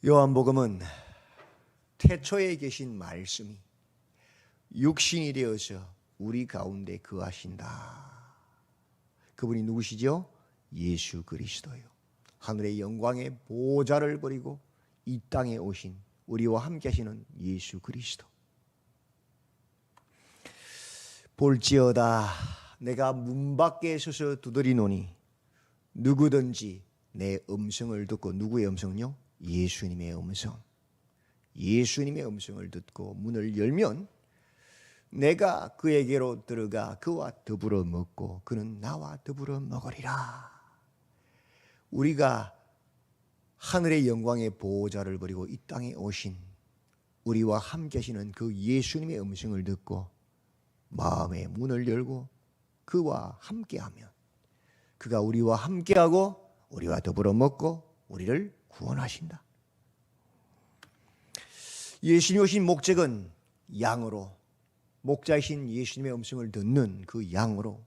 요한복음은 태초에 계신 말씀이 육신이 되어서 우리 가운데 거하신다. 그분이 누구시죠? 예수 그리스도요. 하늘의 영광의 보좌를 버리고 이 땅에 오신 우리와 함께 하시는 예수 그리스도. 볼지어다 내가 문 밖에 서서 두드리노니 누구든지 내 음성을 듣고, 누구의 음성요? 예수님의 음성. 예수님의 음성을 듣고 문을 열면 내가 그에게로 들어가 그와 더불어 먹고 그는 나와 더불어 먹으리라. 우리가 하늘의 영광의 보호자를 버리고 이 땅에 오신 우리와 함께 하시는 그 예수님의 음성을 듣고 마음의 문을 열고 그와 함께하면 그가 우리와 함께하고 우리와 더불어 먹고 우리를 구원하신다. 예수님이 오신 목적은 양으로, 목자이신 예수님의 음성을 듣는 그 양으로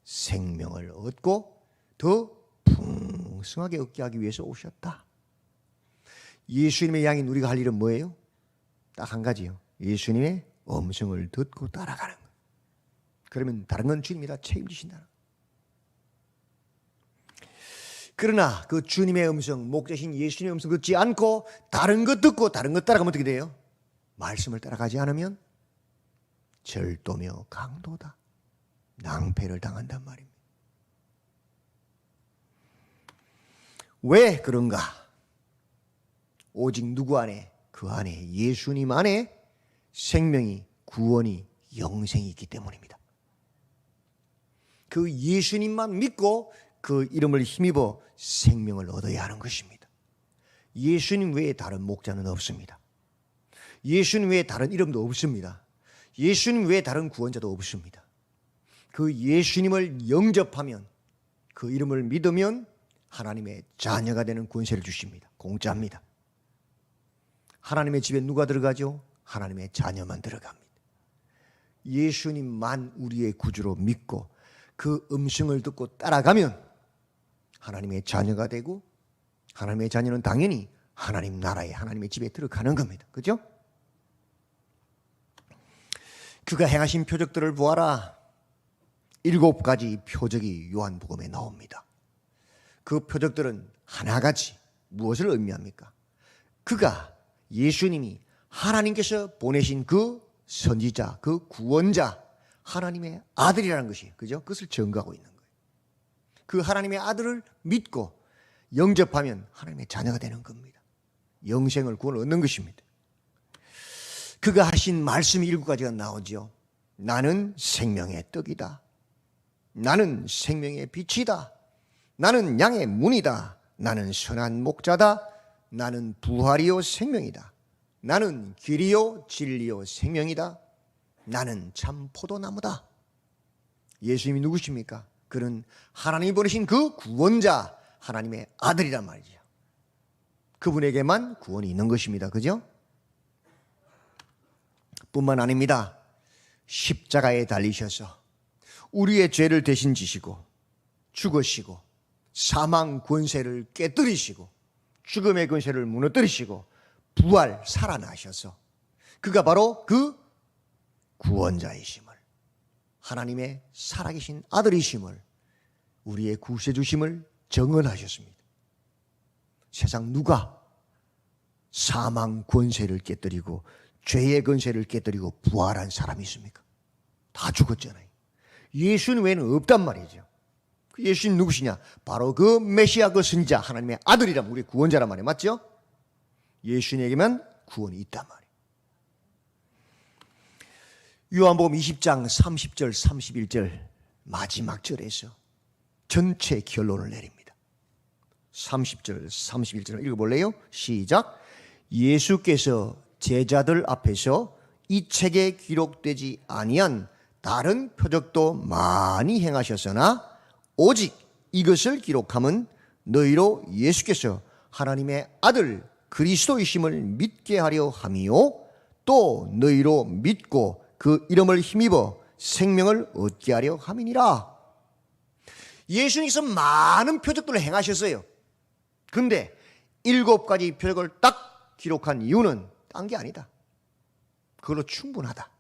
생명을 얻고 더 풍성하게 얻게 하기 위해서 오셨다. 예수님의 양인 우리가 할 일은 뭐예요? 딱 한 가지요. 예수님의 음성을 듣고 따라가는 거예요. 그러면 다른 건 주님이 다 책임지신다는 거예요. 그러나 그 주님의 음성, 목자신 예수님의 음성 듣지 않고 다른 것 듣고 다른 것 따라가면 어떻게 돼요? 말씀을 따라가지 않으면 절도며 강도다. 낭패를 당한단 말입니다. 왜 그런가? 오직 누구 안에? 그 안에 예수님 안에 생명이, 구원이, 영생이 있기 때문입니다. 그 예수님만 믿고 그 이름을 힘입어 생명을 얻어야 하는 것입니다. 예수님 외에 다른 목자는 없습니다. 예수님 외에 다른 이름도 없습니다. 예수님 외에 다른 구원자도 없습니다. 그 예수님을 영접하면, 그 이름을 믿으면 하나님의 자녀가 되는 권세를 주십니다. 공짜입니다. 하나님의 집에 누가 들어가죠? 하나님의 자녀만 들어갑니다. 예수님만 우리의 구주로 믿고 그 음성을 듣고 따라가면 하나님의 자녀가 되고, 하나님의 자녀는 당연히 하나님 나라에, 하나님의 집에 들어가는 겁니다. 그죠? 그가 행하신 표적들을 보아라. 7가지 표적이 요한복음에 나옵니다. 그 표적들은 하나같이 무엇을 의미합니까? 그가, 예수님이 하나님께서 보내신 그 선지자, 그 구원자, 하나님의 아들이라는 것이, 그죠? 그것을 증거하고 있는 거예요. 그 하나님의 아들을 믿고 영접하면 하나님의 자녀가 되는 겁니다. 영생을, 구원을 얻는 것입니다. 그가 하신 말씀이 7가지가 나오죠. 나는 생명의 떡이다. 나는 생명의 빛이다. 나는 양의 문이다. 나는 선한 목자다. 나는 부활이요 생명이다. 나는 길이요 진리요 생명이다. 나는 참 포도나무다. 예수님이 누구십니까? 그는 하나님이 보내신 그 구원자, 하나님의 아들이란 말이죠. 그분에게만 구원이 있는 것입니다. 그죠? 뿐만 아닙니다. 십자가에 달리셔서 우리의 죄를 대신 지시고 죽으시고 사망 권세를 깨뜨리시고 죽음의 권세를 무너뜨리시고 부활 살아나셔서 그가 바로 그 구원자이심을, 하나님의 살아계신 아들이심을, 우리의 구세주심을 증언하셨습니다. 세상 누가 사망 권세를 깨뜨리고 죄의 권세를 깨뜨리고 부활한 사람이 있습니까? 다 죽었잖아요. 예수님 외에는 없단 말이죠. 그 예수님 누구시냐? 바로 그 메시아, 그 선지자, 하나님의 아들이란, 우리 구원자란 말이에요. 맞죠? 예수님에게만 구원이 있단 말이에요. 요한복음 20장 30절 31절 마지막 절에서 전체 결론을 내립니다. 30절 31절을 읽어볼래요? 시작. 예수께서 제자들 앞에서 이 책에 기록되지 아니한 다른 표적도 많이 행하셨으나 오직 이것을 기록함은 너희로 예수께서 하나님의 아들 그리스도이심을 믿게 하려 함이요 또 너희로 믿고 그 이름을 힘입어 생명을 얻게 하려 함이니라. 예수님께서 많은 표적들을 행하셨어요. 그런데 7가지 표적을 딱 기록한 이유는 딴 게 아니다. 그걸로 충분하다.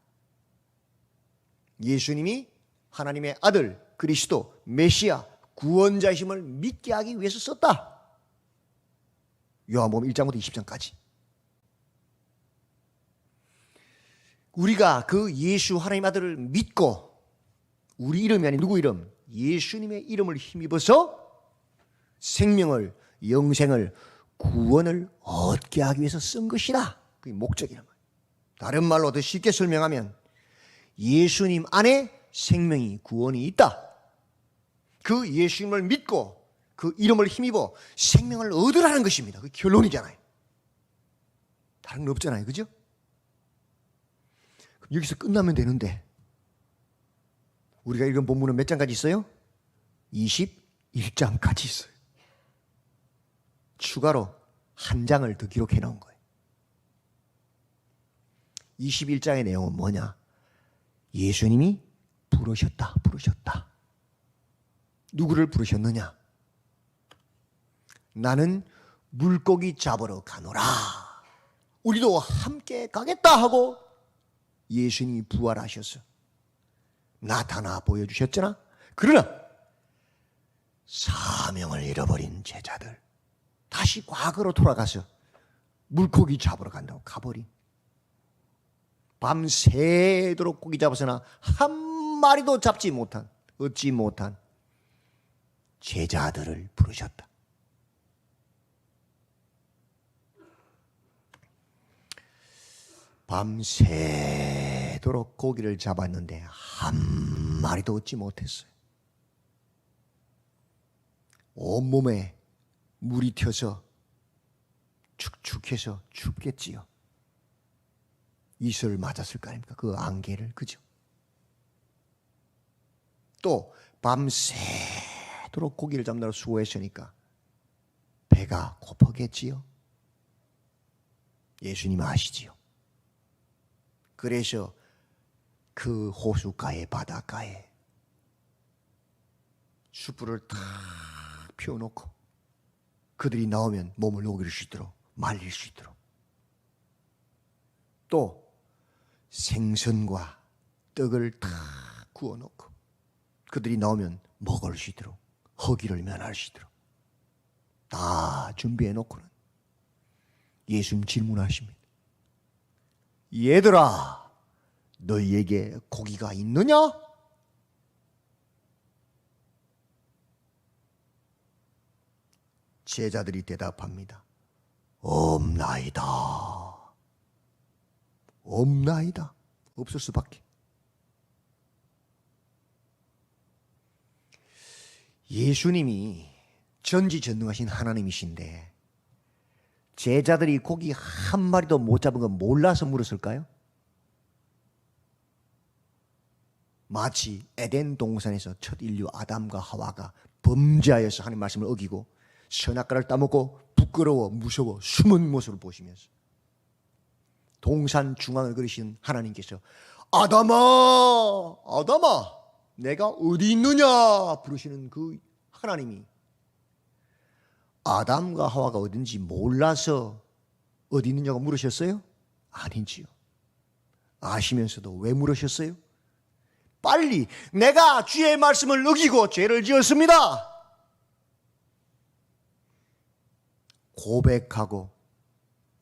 예수님이 하나님의 아들, 그리스도, 메시아, 구원자심을 믿게 하기 위해서 썼다. 요한복음 1장부터 20장까지. 우리가 그 예수 하나님 아들을 믿고 우리 이름이 아닌 누구 이름? 예수님의 이름을 힘입어서 생명을, 영생을, 구원을 얻게 하기 위해서 쓴 것이다. 그게 목적이란 말이에요. 다른 말로 더 쉽게 설명하면 예수님 안에 생명이, 구원이 있다. 그 예수님을 믿고 그 이름을 힘입어 생명을 얻으라는 것입니다. 그게 결론이잖아요. 다른 건 없잖아요. 그죠? 여기서 끝나면 되는데 우리가 읽은 본문은 몇 장까지 있어요? 21장까지 있어요. 추가로 한 장을 더 기록해 놓은 거예요. 21장의 내용은 뭐냐? 예수님이 부르셨다. 누구를 부르셨느냐? 나는 물고기 잡으러 가노라. 우리도 함께 가겠다 하고 예수님이 부활하셔서 나타나 보여주셨잖아. 그러나 사명을 잃어버린 제자들 다시 과거로 돌아가서 물고기 잡으러 간다고 가버린, 밤새도록 고기 잡아서나 한 마리도 얻지 못한 제자들을 부르셨다. 밤새도록 고기를 잡았는데 한 마리도 얻지 못했어요. 온몸에 물이 튀어서 축축해서 춥겠지요. 이슬을 맞았을 거 아닙니까? 그 안개를. 그죠? 또 밤새도록 고기를 잡느라 수고했으니까 배가 고프겠지요. 예수님 아시지요. 그래서 그 호숫가에, 바닷가에 숯불을 탁 피워놓고 그들이 나오면 몸을 녹일 수 있도록, 말릴 수 있도록, 또 생선과 떡을 다 구워놓고 그들이 나오면 먹을 수 있도록, 허기를 면할 수 있도록 다 준비해놓고는 예수님 질문하십니다. 얘들아, 너희에게 고기가 있느냐? 제자들이 대답합니다. 없나이다. 없나이다. 없을 수밖에. 예수님이 전지전능하신 하나님이신데 제자들이 고기 한 마리도 못 잡은 건 몰라서 물었을까요? 마치 에덴 동산에서 첫 인류 아담과 하와가 범죄하여서 하나님 말씀을 어기고 선악과를 따먹고 부끄러워 무서워 숨은 모습을 보시면서 동산 중앙을 그리신 하나님께서 아담아, 아담아, 내가 어디 있느냐 부르시는 그 하나님이 아담과 하와가 어딘지 몰라서 어디 있느냐고 물으셨어요? 아니지요. 아시면서도 왜 물으셨어요? 빨리 내가 주의 말씀을 어기고 죄를 지었습니다. 고백하고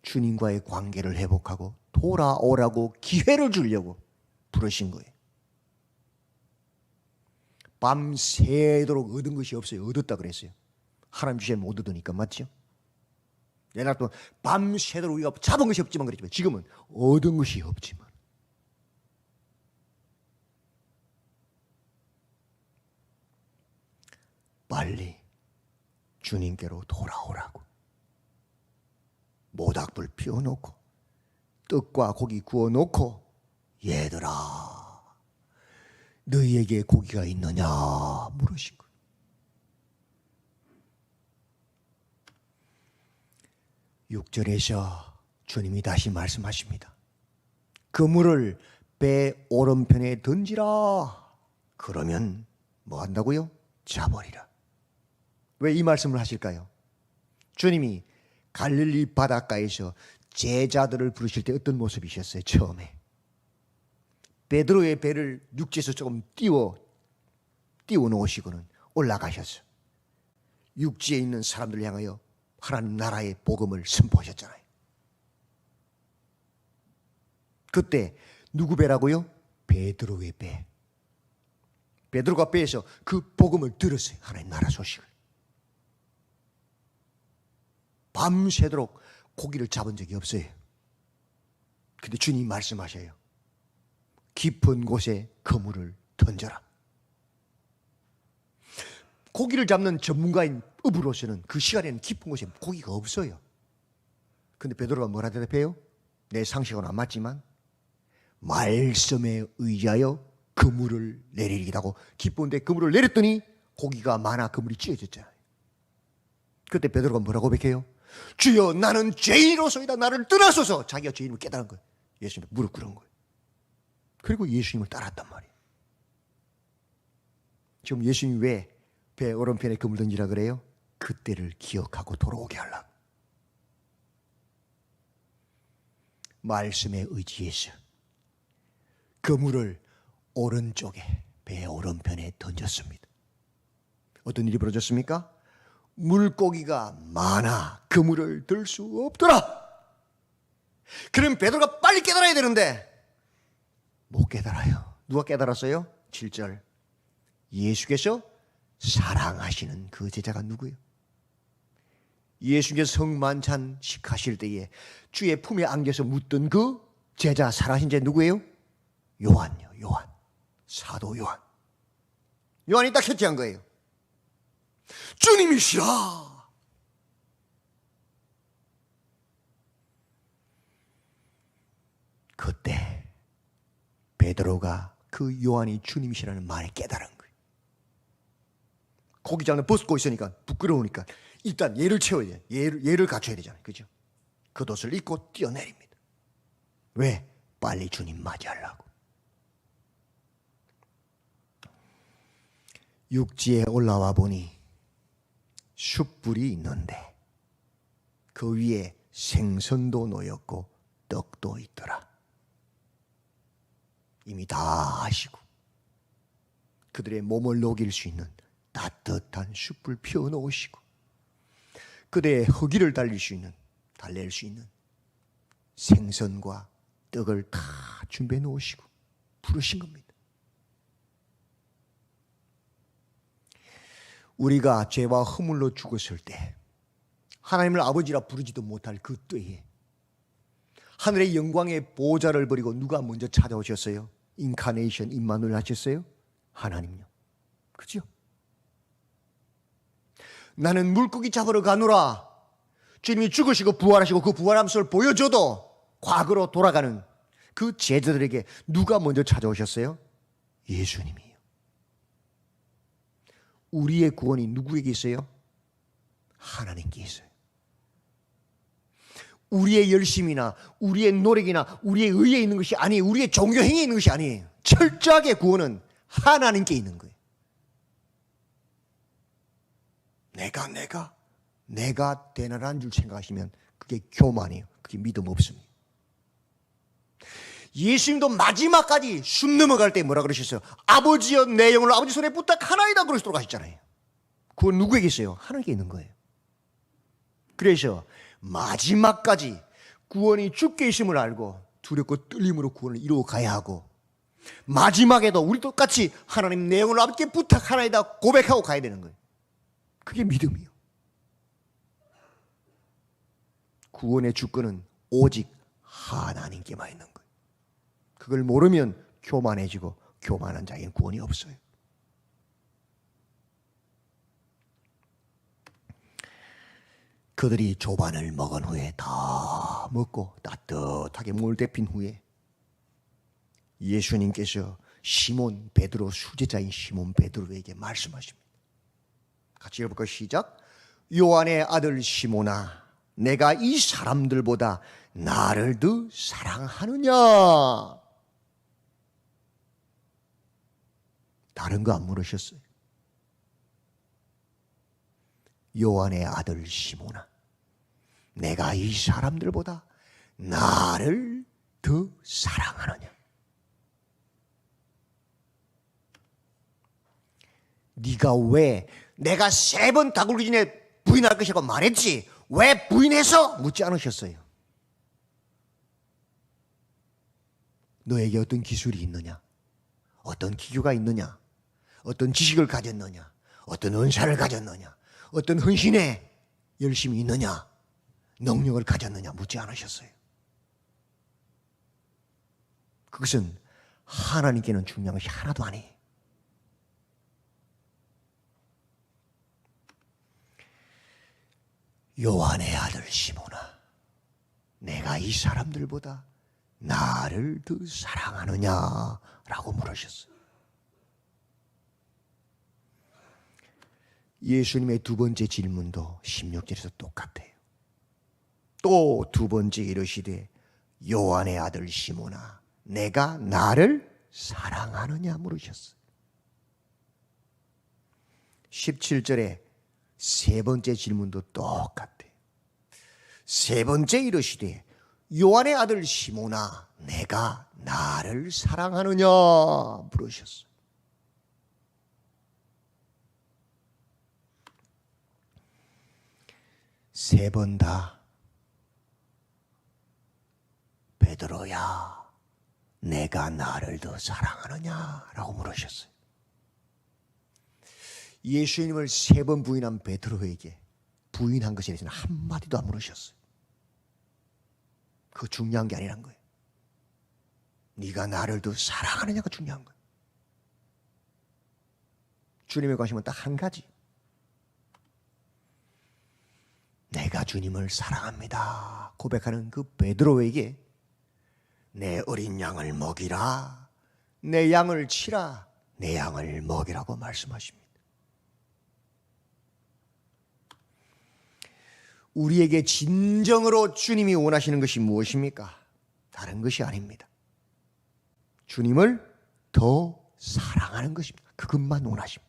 주님과의 관계를 회복하고 돌아오라고 기회를 주려고 부르신 거예요. 밤새도록 얻은 것이 없어요. 얻었다 그랬어요. 하나님 주시면 못 얻으니까. 맞죠? 옛날 또 밤새도록 우리가 잡은 것이 없지만 그랬지만 지금은 얻은 것이 없지만 빨리 주님께로 돌아오라고 모닥불 피워놓고 떡과 고기 구워놓고 얘들아 너희에게 고기가 있느냐 물으신 거예요. 육절에서 주님이 다시 말씀하십니다. 그물을 배 오른편에 던지라. 그러면 뭐 한다고요? 잡으리라. 왜 이 말씀을 하실까요? 주님이 갈릴리 바닷가에서 제자들을 부르실 때 어떤 모습이셨어요? 처음에 베드로의 배를 육지에서 조금 띄워 놓으시고는 올라가셨어요. 육지에 있는 사람들을 향하여 하나님 나라의 복음을 선포하셨잖아요. 그때 누구 배라고요? 베드로의 배. 베드로가 배에서 그 복음을 들었어요. 하나님 나라 소식을. 밤새도록 고기를 잡은 적이 없어요. 근데 주님 말씀하셔요. 깊은 곳에 그물을 던져라. 고기를 잡는 전문가인 업으로서는 그 시간에는 깊은 곳에 고기가 없어요. 근데 베드로가 뭐라 대답해요? 내 상식은 안 맞지만 말씀에 의지하여 그물을 내리리라고 깊은 데 그물을 내렸더니 고기가 많아 그물이 찢어졌잖아요. 그때 베드로가 뭐라고 고백해요? 주여 나는 죄인으로서이다. 나를 떠나소서. 자기가 죄인임을 깨달은 거예요. 예수님을 무릎 꿇은 거예요. 그리고 예수님을 따랐단 말이에요. 지금 예수님이 왜 배 오른편에 그물 던지라 그래요? 그때를 기억하고 돌아오게 하려고. 말씀에 의지해서 그물을 오른쪽에 배 오른편에 던졌습니다. 어떤 일이 벌어졌습니까? 물고기가 많아 그물을 들 수 없더라. 그럼 베드로가 빨리 깨달아야 되는데 못 깨달아요. 누가 깨달았어요? 7절. 예수께서 사랑하시는 그 제자가 누구예요? 예수께서 성만찬식 하실 때에 주의 품에 안겨서 묻던 그 제자, 사랑하신 제자 누구예요? 요한요. 요한. 사도 요한. 요한이 딱 캐치한 거예요. 주님이시라. 그때 베드로가 그 요한이 주님이시라는 말에 깨달은 거예요. 고기 잡는 벗고 있으니까 부끄러우니까 일단 얘를 채워야 돼요. 얘를 갖춰야 되잖아요. 그죠? 겉옷을 입고 뛰어내립니다. 왜? 빨리 주님 맞이하려고. 육지에 올라와 보니 숯불이 있는데 그 위에 생선도 놓였고 떡도 있더라. 이미 다 아시고 그들의 몸을 녹일 수 있는 따뜻한 숯불 피워놓으시고 그들의 허기를 달랠 수 있는 생선과 떡을 다 준비해 놓으시고 부르신 겁니다. 우리가 죄와 허물로 죽었을 때 하나님을 아버지라 부르지도 못할 그 때에 하늘의 영광의 보좌를 버리고 누가 먼저 찾아오셨어요? 인카네이션, 임마누엘 하셨어요? 하나님요. 그죠? 나는 물고기 잡으러 가노라. 주님이 죽으시고 부활하시고 그 부활한 모습을 보여줘도 과거로 돌아가는 그 제자들에게 누가 먼저 찾아오셨어요? 예수님이요. 우리의 구원이 누구에게 있어요? 하나님께 있어요. 우리의 열심이나 우리의 노력이나 우리의 의에 있는 것이 아니에요. 우리의 종교 행위에 있는 것이 아니에요. 철저하게 구원은 하나님께 있는 거예요. 내가 대단한 줄 생각하시면 그게 교만이에요. 그게 믿음 없습니다. 예수님도 마지막까지 숨 넘어갈 때 뭐라 그러셨어요? 아버지여 내 영을 아버지 손에 부탁하나이다 그러시 돌아가셨잖아요. 그건 누구에게 있어요? 하나님께 있는 거예요. 그래서 마지막까지 구원이 주께 있음을 알고 두렵고 떨림으로 구원을 이루어 가야 하고 마지막에도 우리 똑같이 하나님 내 영을 아버지께 부탁하나이다 고백하고 가야 되는 거예요. 그게 믿음이요. 구원의 주권은 오직 하나님께만 있는 거예요. 그걸 모르면 교만해지고 교만한 자에게는 구원이 없어요. 그들이 조반을 먹은 후에 다 먹고 따뜻하게 몸을 데핀 후에 예수님께서 시몬 베드로 수제자인 시몬 베드로에게 말씀하십니다. 같이 읽어볼까요? 시작. 요한의 아들 시몬아, 내가 이 사람들보다 나를 더 사랑하느냐? 다른 거 안 물으셨어요. 요한의 아들 시몬아, 내가 이 사람들보다 나를 더 사랑하느냐? 네가 왜 내가 3번 다 굴기 전에 부인할 것이라고 말했지 왜 부인해서 묻지 않으셨어요? 너에게 어떤 기술이 있느냐? 어떤 기교가 있느냐? 어떤 지식을 가졌느냐? 어떤 은사를 가졌느냐? 어떤 헌신에 열심이 있느냐? 능력을 가졌느냐? 묻지 않으셨어요. 그것은 하나님께는 중요한 것이 하나도 아니에요. 요한의 아들 시몬아, 내가 이 사람들보다 나를 더 사랑하느냐라고 물으셨어요. 예수님의 두 번째 질문도 16절에서 똑같아요. 또 두 번째 이르시되 요한의 아들 시몬아, 내가 나를 사랑하느냐 물으셨어요. 17절에 세 번째 질문도 똑같아요. 세 번째 이르시되 요한의 아들 시몬아, 내가 나를 사랑하느냐 물으셨어요. 세 번 다 베드로야, 내가 나를 더 사랑하느냐라고 물으셨어요. 예수님을 3번 부인한 베드로에게 부인한 것에 대해서는 한마디도 안 물으셨어요. 그거 중요한 게 아니란 거예요. 네가 나를 더 사랑하느냐가 중요한 거예요. 주님의 관심은 딱 한 가지. 내가 주님을 사랑합니다 고백하는 그 베드로에게 내 어린 양을 먹이라, 내 양을 치라, 내 양을 먹이라고 말씀하십니다. 우리에게 진정으로 주님이 원하시는 것이 무엇입니까? 다른 것이 아닙니다. 주님을 더 사랑하는 것입니다. 그것만 원하십니다.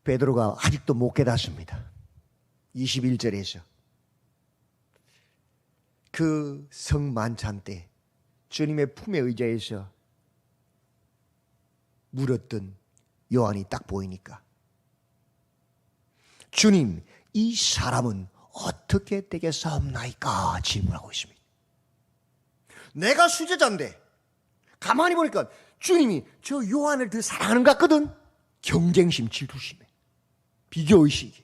베드로가 아직도 못 깨닫습니다. 21절에서 그 성만찬 때 주님의 품에 의자에서 물었던 요한이 딱 보이니까 주님, 이 사람은 어떻게 되겠사옵나이까 질문하고 있습니다. 내가 수제자인데 가만히 보니까 주님이 저 요한을 더 사랑하는 것 같거든. 경쟁심, 질투심에 비교의식이.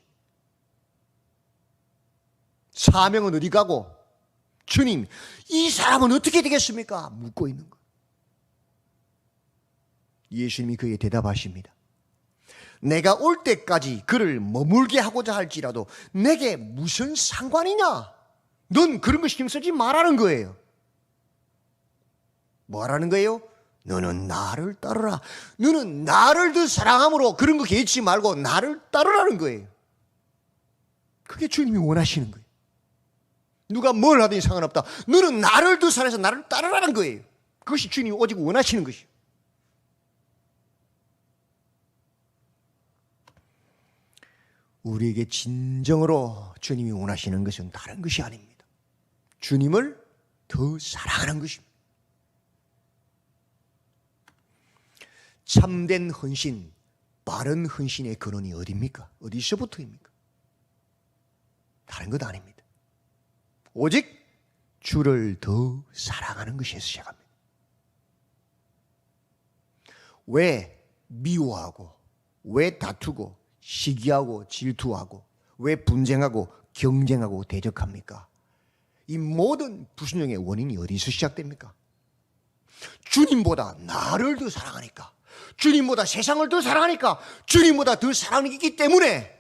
사명은 어디 가고 주님, 이 사람은 어떻게 되겠습니까? 묻고 있는 것. 예수님이 그에게 대답하십니다. 내가 올 때까지 그를 머물게 하고자 할지라도 내게 무슨 상관이냐? 넌 그런 거 신경 쓰지 말라는 거예요. 뭐라는 거예요? 너는 나를 따르라. 너는 나를 더 사랑함으로 그런 거 개의치 말고 나를 따르라는 거예요. 그게 주님이 원하시는 거예요. 누가 뭘 하든지 상관없다. 너는 나를 더 사랑해서 나를 따르라는 거예요. 그것이 주님이 오직 원하시는 것이에요. 우리에게 진정으로 주님이 원하시는 것은 다른 것이 아닙니다. 주님을 더 사랑하는 것입니다. 참된 헌신, 바른 헌신의 근원이 어디입니까? 어디서부터입니까? 다른 것 아닙니다. 오직 주를 더 사랑하는 것에서 시작합니다. 왜 미워하고, 왜 다투고, 시기하고, 질투하고, 왜 분쟁하고, 경쟁하고, 대적합니까? 이 모든 불순종의 원인이 어디서 시작됩니까? 주님보다 나를 더 사랑하니까, 주님보다 세상을 더 사랑하니까, 주님보다 더 사랑이기 때문에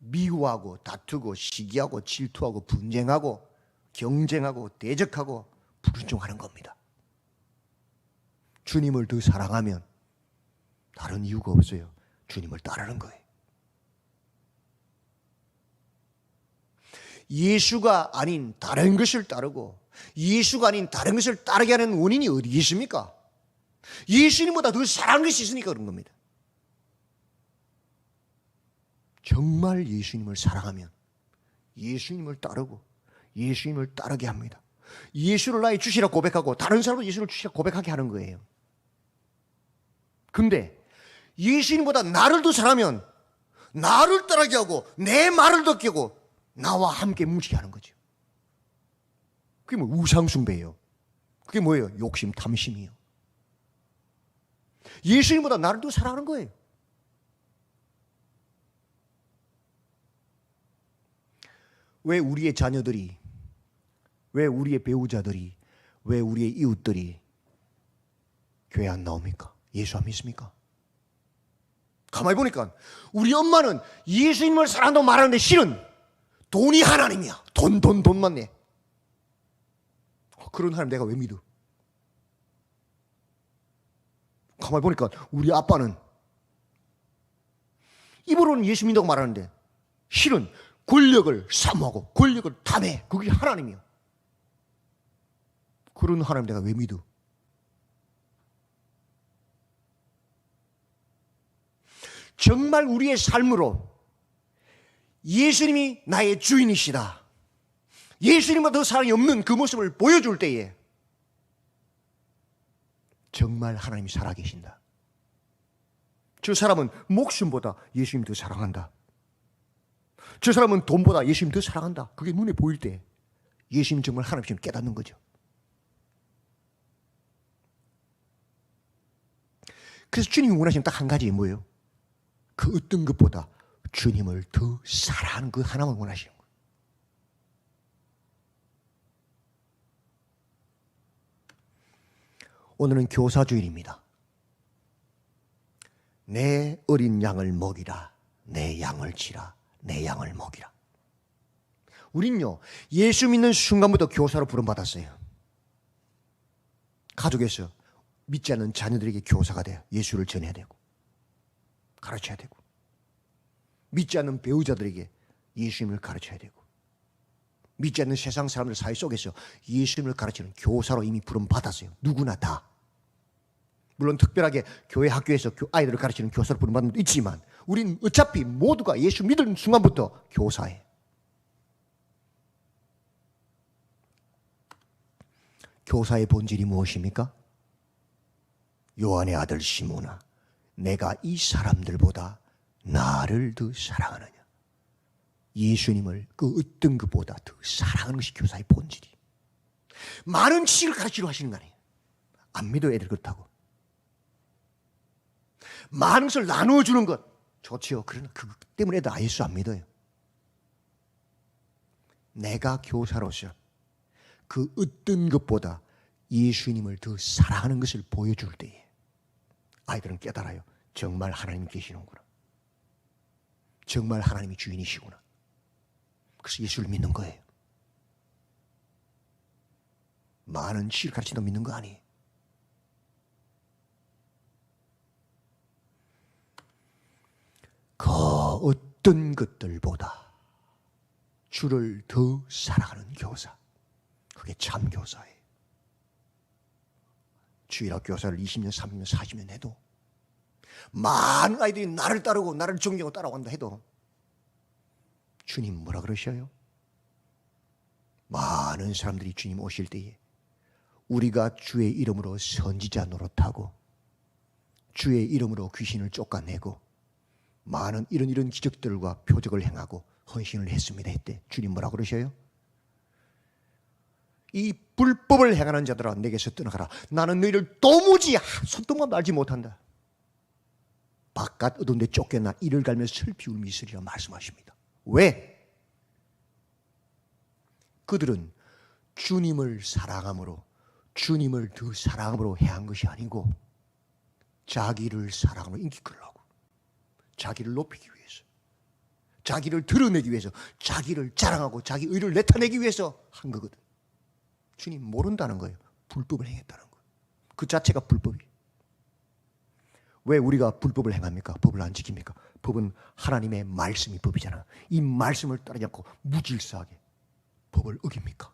미워하고 다투고 시기하고 질투하고 분쟁하고 경쟁하고 대적하고 불순종하는 겁니다. 주님을 더 사랑하면 다른 이유가 없어요. 주님을 따르는 거예요. 예수가 아닌 다른 것을 따르고 예수가 아닌 다른 것을 따르게 하는 원인이 어디 있습니까? 예수님보다 더 사랑하는 것이 있으니까 그런 겁니다. 정말 예수님을 사랑하면 예수님을 따르고 예수님을 따르게 합니다. 예수를 나의 주시라 고백하고 다른 사람도 예수를 주시라 고백하게 하는 거예요. 근데 예수님보다 나를 더 잘하면 나를 따르게 하고 내 말을 듣게 하고 나와 함께 뭉치게 하는 거죠. 그게 뭐 우상숭배예요. 그게 뭐예요? 욕심, 탐심이에요. 예수님보다 나를 더 사랑하는 거예요. 왜 우리의 자녀들이, 왜 우리의 배우자들이, 왜 우리의 이웃들이 교회 안 나옵니까? 예수 안 믿습니까? 가만히 보니까 우리 엄마는 예수님을 사랑한다고 말하는데 실은 돈이 하나님이야. 돈만 내. 그런 하나님 내가 왜 믿어? 가만히 보니까 우리 아빠는 입으로는 예수 믿는다고 말하는데 실은 권력을 사모하고 권력을 탐해. 그게 하나님이야. 그런 하나님 내가 왜 믿어? 정말 우리의 삶으로 예수님이 나의 주인이시다, 예수님보다 더 사랑이 없는 그 모습을 보여줄 때에 정말 하나님이 살아계신다. 저 사람은 목숨보다 예수님 더 사랑한다. 저 사람은 돈보다 예수님 더 사랑한다. 그게 눈에 보일 때 예수님 정말 하나님처럼 깨닫는 거죠. 그래서 주님이 원하시는 딱 한 가지 뭐예요? 그 어떤 것보다 주님을 더 사랑하는 그 하나만 원하시는 거예요. 오늘은 교사주일입니다. 내 어린 양을 먹이라, 내 양을 치라, 내 양을 먹이라. 우린요, 예수 믿는 순간부터 교사로 부름받았어요. 가족에서 믿지 않는 자녀들에게 교사가 돼요. 예수를 전해야 되고 가르쳐야 되고, 믿지 않는 배우자들에게 예수님을 가르쳐야 되고, 믿지 않는 세상 사람들 사이 속에서 예수님을 가르치는 교사로 이미 부름받았어요. 누구나 다. 물론 특별하게 교회 학교에서 아이들을 가르치는 교사로 부름받는 것도 있지만 우리는 어차피 모두가 예수 믿는 순간부터 교사예요. 교사의 본질이 무엇입니까? 요한의 아들 시몬아, 내가 이 사람들보다 나를 더 사랑하느냐. 예수님을 그 어떤 것보다 더 사랑하는 것이 교사의 본질이. 많은 지식을 가르치려 하시는 거 아니에요. 안 믿어요, 애들 그렇다고. 많은 것을 나누어주는 것 좋지요. 그러나 그것 때문에 애들 예수 안 믿어요. 내가 교사로서 그 어떤 것보다 예수님을 더 사랑하는 것을 보여줄 때에 아이들은 깨달아요. 정말 하나님이 계시는구나. 정말 하나님이 주인이시구나. 그래서 예수를 믿는 거예요. 많은 지식을 가르친다고 믿는 거 아니에요. 그 어떤 것들보다 주를 더 사랑하는 교사, 그게 참 교사예요. 주일학 교사를 20년, 30년, 40년 해도 많은 아이들이 나를 따르고 나를 존경하고 따라간다 해도 주님 뭐라 그러셔요? 많은 사람들이 주님 오실 때에 우리가 주의 이름으로 선지자 노릇하고 주의 이름으로 귀신을 쫓아내고 많은 이런 기적들과 표적을 행하고 헌신을 했습니다 했대. 주님 뭐라 그러셔요? 이 불법을 행하는 자들아 내게서 떠나가라. 나는 너희를 도무지 손톱만 알지 못한다. 바깥 어두운 데 쫓겨나 이를 갈며 슬피 울며 있으리라 말씀하십니다. 왜? 그들은 주님을 사랑함으로, 주님을 더 사랑함으로 행한 것이 아니고 자기를 사랑으로 인기 끌려고, 자기를 높이기 위해서, 자기를 드러내기 위해서, 자기를 자랑하고 자기 의를 나타내기 위해서 한 거거든. 주님 모른다는 거예요. 불법을 행했다는 거예요. 그 자체가 불법이에요. 왜 우리가 불법을 행합니까? 법을 안 지킵니까? 법은 하나님의 말씀이 법이잖아. 이 말씀을 따르지 않고 무질서하게 법을 어깁니까?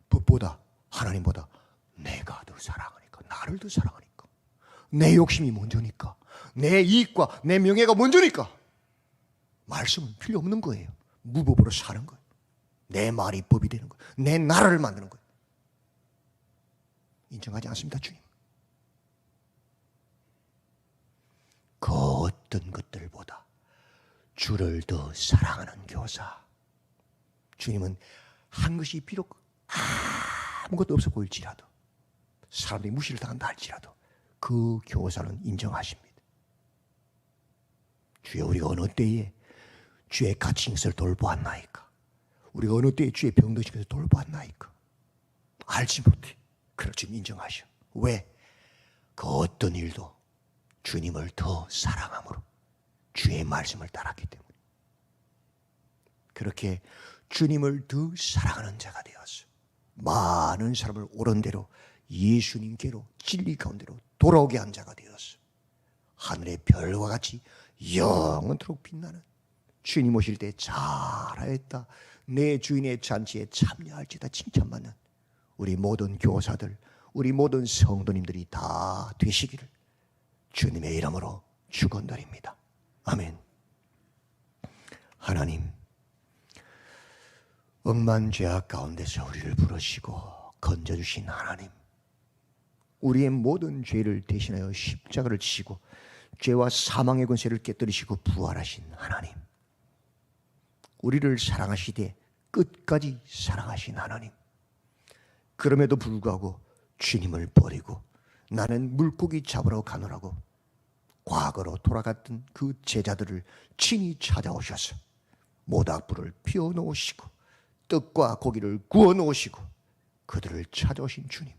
법보다, 하나님보다 내가 더 사랑하니까, 나를 더 사랑하니까, 내 욕심이 먼저니까, 내 이익과 내 명예가 먼저니까 말씀은 필요 없는 거예요. 무법으로 사는 거예요. 내 말이 법이 되는 거예요. 내 나라를 만드는 거예요. 인정하지 않습니다, 주님. 그 어떤 것들보다 주를 더 사랑하는 교사. 주님은 한 것이 비록 아무것도 없어 보일지라도, 사람들이 무시를 당한다 할지라도 그 교사는 인정하십니다. 주여, 우리가 어느 때에 주의 갇힌 것을 돌보았나이까? 우리가 어느 때에 주의 병드신 것을 돌보았나이까? 알지 못해. 그렇지, 인정하셔. 왜? 그 어떤 일도 주님을 더 사랑함으로, 주의 말씀을 따랐기 때문에. 그렇게 주님을 더 사랑하는 자가 되어서 많은 사람을 옳은 대로 예수님께로, 진리 가운데로 돌아오게 한 자가 되어서 하늘의 별과 같이 영원토록 빛나는, 주님 오실 때 잘하였다, 내 주인의 잔치에 참여할지다 칭찬받는 우리 모든 교사들, 우리 모든 성도님들이 다 되시기를 주님의 이름으로 축원드립니다. 아멘. 하나님, 억만 죄악 가운데서 우리를 부르시고 건져주신 하나님, 우리의 모든 죄를 대신하여 십자가를 지시고 죄와 사망의 권세를 깨뜨리시고 부활하신 하나님, 우리를 사랑하시되 끝까지 사랑하신 하나님, 그럼에도 불구하고 주님을 버리고 나는 물고기 잡으러 가노라고 과거로 돌아갔던 그 제자들을 친히 찾아오셔서 모닥불을 피워놓으시고 떡과 고기를 구워놓으시고 그들을 찾아오신 주님,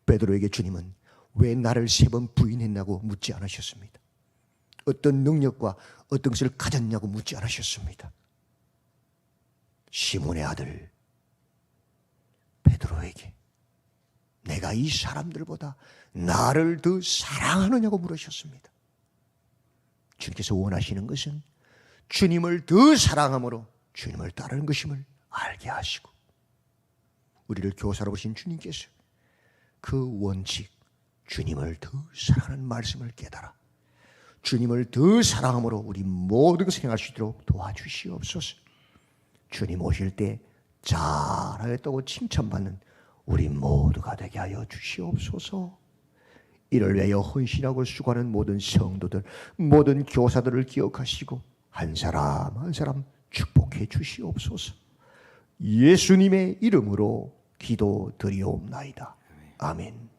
베드로에게 주님은 왜 나를 3번 부인했냐고 묻지 않으셨습니다. 어떤 능력과 어떤 것을 가졌냐고 묻지 않으셨습니다. 시몬의 아들 베드로에게 내가 이 사람들보다 나를 더 사랑하느냐고 물으셨습니다. 주님께서 원하시는 것은 주님을 더 사랑함으로 주님을 따르는 것임을 알게 하시고, 우리를 교사로 보신 주님께서 그 원칙, 주님을 더 사랑하는 말씀을 깨달아 주님을 더 사랑함으로 우리 모든 것을 행할 수 있도록 도와주시옵소서. 주님 오실 때 잘하였다고 칭찬받는 우리 모두가 되게 하여 주시옵소서. 이를 위하여 헌신하고 수고하는 모든 성도들, 모든 교사들을 기억하시고 한 사람 한 사람 축복해 주시옵소서. 예수님의 이름으로 기도드리옵나이다. 아멘.